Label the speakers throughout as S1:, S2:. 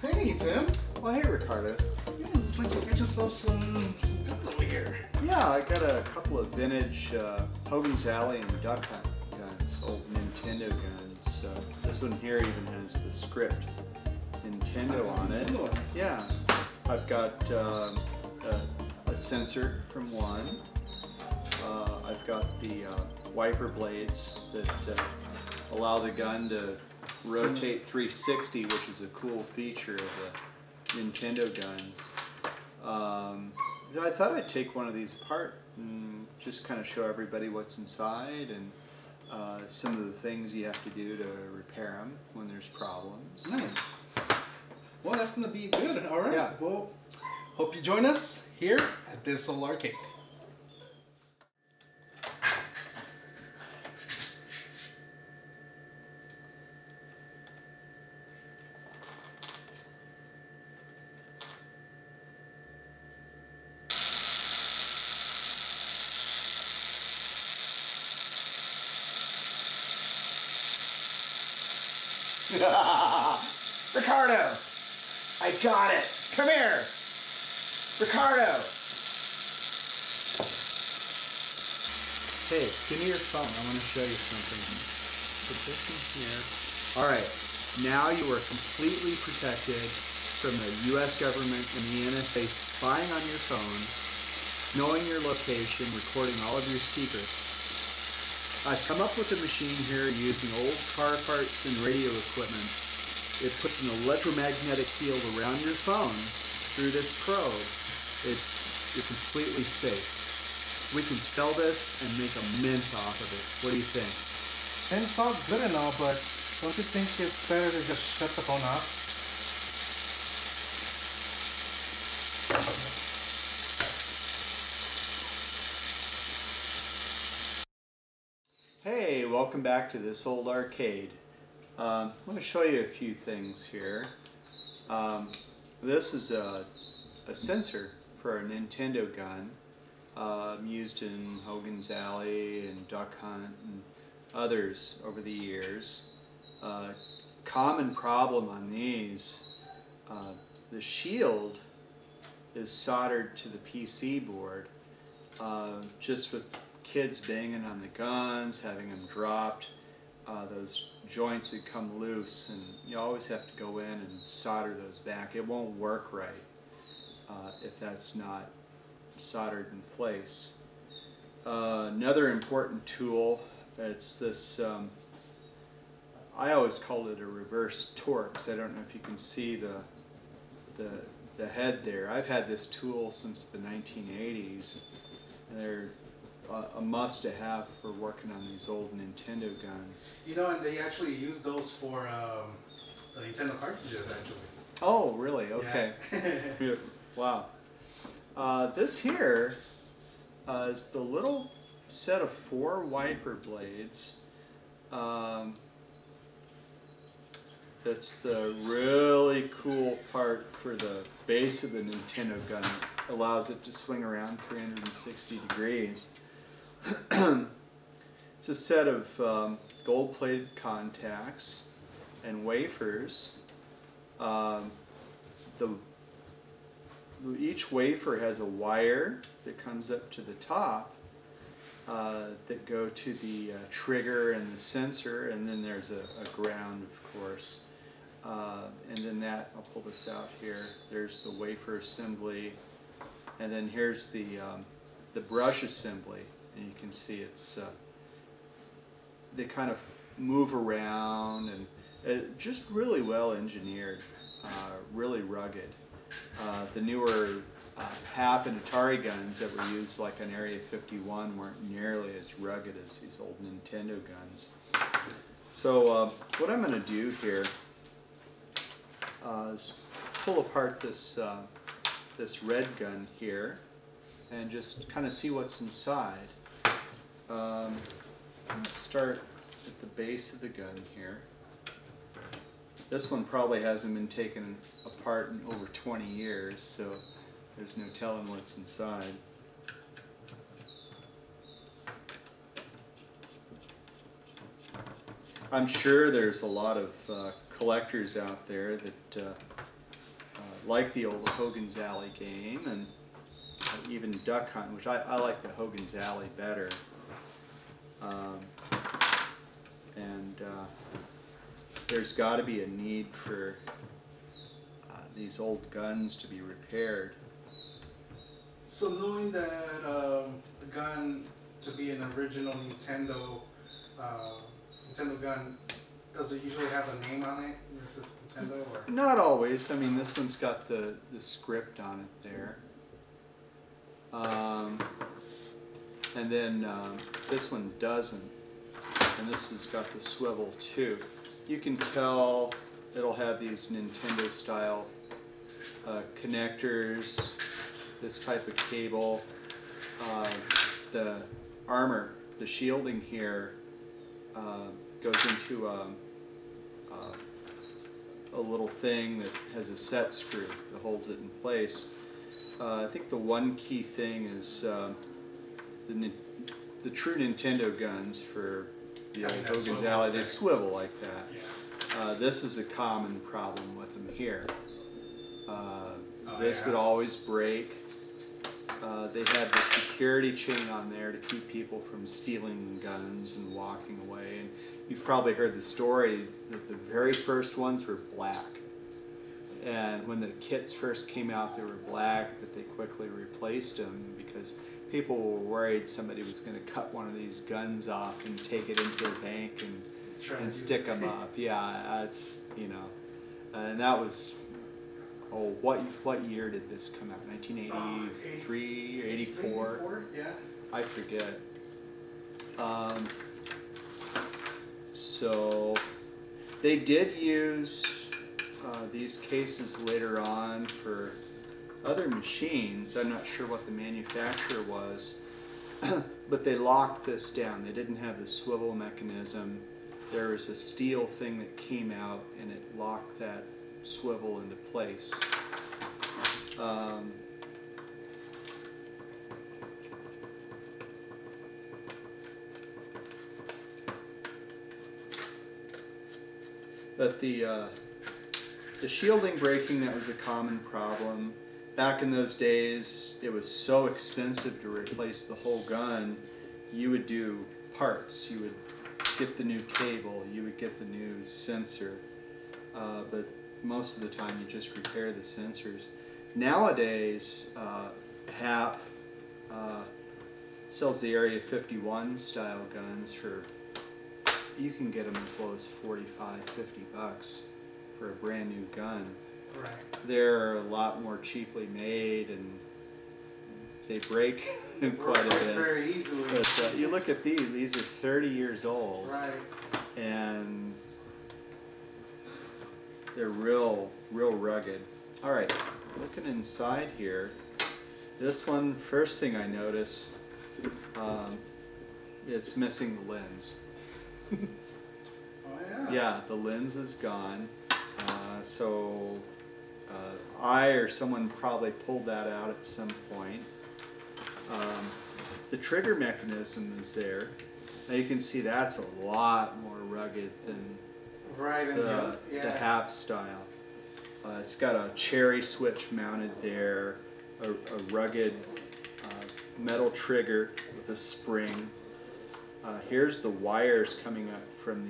S1: Hey, Tim.
S2: Well, hey, Ricardo.
S1: Yeah, looks like you got yourself some guns over here.
S2: Yeah, I got a couple of vintage Hogan's Alley and Duck Hunt guns, old Nintendo guns. This one here even has the script Nintendo on it. Yeah, I've got a sensor from one. I've got the wiper blades that allow the gun to rotate 360, which is a cool feature of the Nintendo guns. I thought I'd take one of these apart and just kind of show everybody what's inside and some of the things you have to do to repair them when there's problems.
S1: Nice. Well, that's going to be good. All right.
S2: Yeah.
S1: Well, hope you join us here at this old arcade.
S2: Ricardo! I got it! Come here! Ricardo! Hey, give me your phone. I want to show you something. Put this in here. Alright, now you are completely protected from the US government and the NSA spying on your phone, knowing your location, recording all of your secrets. I've come up with a machine here using old car parts and radio equipment. It puts an electromagnetic field around your phone through this probe. You're completely safe. We can sell this and make a mint off of it. What do you think?
S1: And it's all good and all, but don't you think it's better to just shut the phone off?
S2: Hey, welcome back to this old arcade. I want to show you a few things here. This is a sensor for a Nintendo gun used in Hogan's Alley and Duck Hunt and others over the years. Common problem on these, the shield is soldered to the PC board just with kids banging on the guns, having them dropped. Those joints would come loose and you always have to go in and solder those back. It won't work right if that's not soldered in place. Another important tool, it's this, I always called it a reverse Torx. I don't know if you can see the head there. I've had this tool since the 1980s. And they're a must-to-have for working on these old Nintendo guns.
S1: You know, and they actually use those for the Nintendo cartridges, actually.
S2: Oh, really? Okay.
S1: Yeah.
S2: Wow. This here is the little set of 4 wiper blades. That's the really cool part for the base of the Nintendo gun. It allows it to swing around 360 degrees. It's a set of gold-plated contacts and wafers. Each wafer has a wire that comes up to the top that go to the trigger and the sensor, and then there's a ground, of course. And then that, I'll pull this out here, there's the wafer assembly, and then here's the brush assembly. And you can see it's, they kind of move around and just really well engineered, really rugged. The newer HAP and Atari guns that were used like on Area 51 weren't nearly as rugged as these old Nintendo guns. So what I'm going to do here is pull apart this, this red gun here and just kind of see what's inside. Let's start at the base of the gun here. This one probably hasn't been taken apart in over 20 years, so there's no telling what's inside. I'm sure there's a lot of collectors out there that like the old Hogan's Alley game, and even duck hunt, which I like the Hogan's Alley better. And there's got to be a need for these old guns to be repaired.
S1: So knowing that a gun to be an original Nintendo gun, does it usually have a name on it? This is Nintendo, or?
S2: Not always. I mean, this one's got the script on it there. And then this one doesn't. And this has got the swivel too. You can tell it'll have these Nintendo style connectors, this type of cable. The armor, the shielding here goes into a little thing that has a set screw that holds it in place. I think the one key thing is the true Nintendo guns for the old Hogan's Alley, they swivel like that.
S1: Yeah.
S2: This is a common problem with them here. This
S1: yeah.
S2: would always break. They had the security chain on there to keep people from stealing guns and walking away. And you've probably heard the story that the very first ones were black. And when the kits first came out, they were black, but they quickly replaced them because people were worried somebody was going to cut one of these guns off and take it into a bank and stick them up. Yeah, it's, you know, and that was, oh, what year did this come out? 1983, 84?
S1: Yeah.
S2: I forget. So they did use these cases later on for other machines. I'm not sure what the manufacturer was, but they locked this down. They didn't have the swivel mechanism. There was a steel thing that came out and it locked that swivel into place. But the shielding breaking, that was a common problem. Back in those days, it was so expensive to replace the whole gun. You would do parts. You would get the new cable. You would get the new sensor. But most of the time, you just repair the sensors. Nowadays, HAP sells the Area 51 style guns for, you can get them as low as $45, $50 for a brand new gun.
S1: Right.
S2: They're a lot more cheaply made and they break quite a bit.
S1: Very easily.
S2: But you look at these are 30 years old.
S1: Right.
S2: And they're real rugged. All right, looking inside here, this one, first thing I notice, it's missing the lens.
S1: Oh yeah.
S2: Yeah, the lens is gone. So I or someone probably pulled that out at some point. The trigger mechanism is there. Now you can see that's a lot more rugged than the HAP style. It's got a cherry switch mounted there, a rugged metal trigger with a spring. Here's the wires coming up from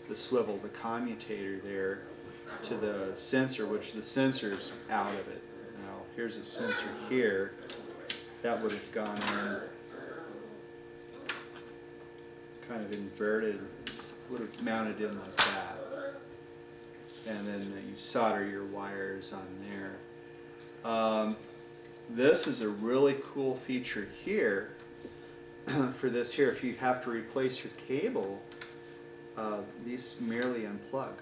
S2: the swivel, the commutator there, to the sensor, which the sensor's out of it. Now here's a sensor here that would have gone in kind of inverted, would have mounted in like that, and then you solder your wires on there. This is a really cool feature here. For this here, if you have to replace your cable, these merely unplug.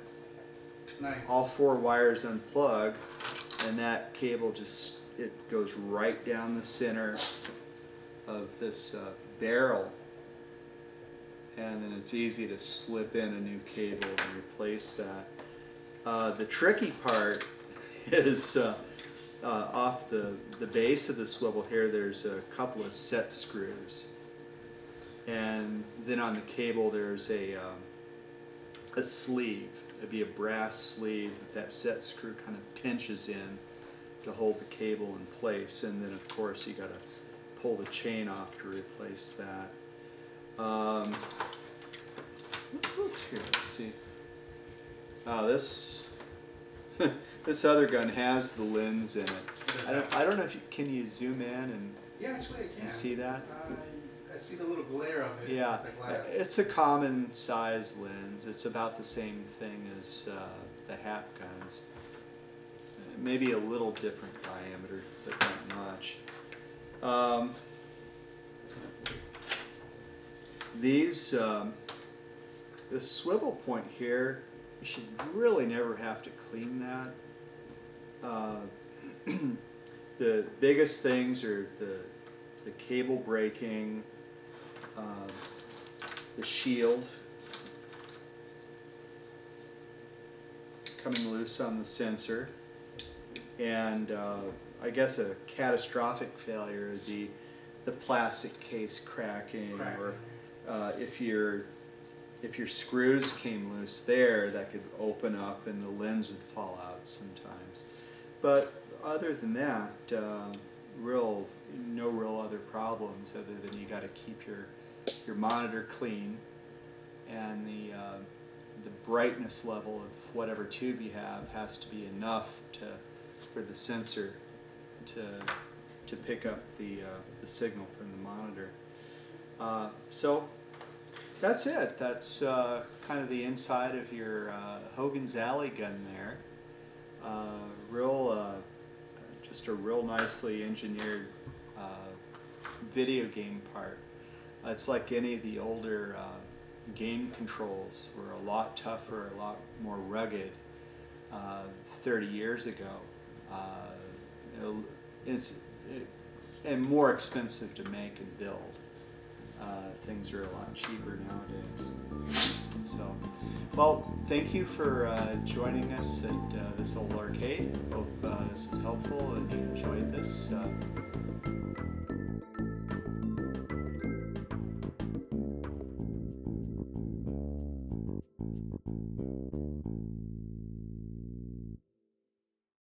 S1: Nice.
S2: All 4 wires unplug, and that cable just, it goes right down the center of this barrel, and then it's easy to slip in a new cable and replace that. The tricky part is off the base of the swivel here, there's a couple of set screws, and then on the cable there's a sleeve, it'd be a brass sleeve that set screw kind of pinches in to hold the cable in place, and then of course you got to pull the chain off to replace that. Let's look here. Let's see. This this other gun has the lens in it. I don't know if can you zoom in and
S1: actually I can.
S2: see that.
S1: I see the little glare of it.
S2: Yeah,
S1: with the glass.
S2: it's a common size lens. It's about the same thing as the Hap guns. Maybe a little different diameter, but not much. This swivel point here, you should really never have to clean that. The biggest things are the cable breaking, the shield coming loose on the sensor, and I guess a catastrophic failure would be the plastic case cracking, or if your screws came loose there, that could open up and the lens would fall out sometimes. But other than that, no real other problems, other than you got to keep your monitor clean, and the brightness level of whatever tube you have has to be enough for the sensor to pick up the signal from the monitor. So that's it. That's kind of the inside of your Hogan's Alley gun there. Just a real nicely engineered video game part. It's like any of the older game controls were a lot tougher, a lot more rugged 30 years ago. And more expensive to make and build. Things are a lot cheaper nowadays. So, well, thank you for joining us at this old arcade. Hope this was helpful and you enjoyed this.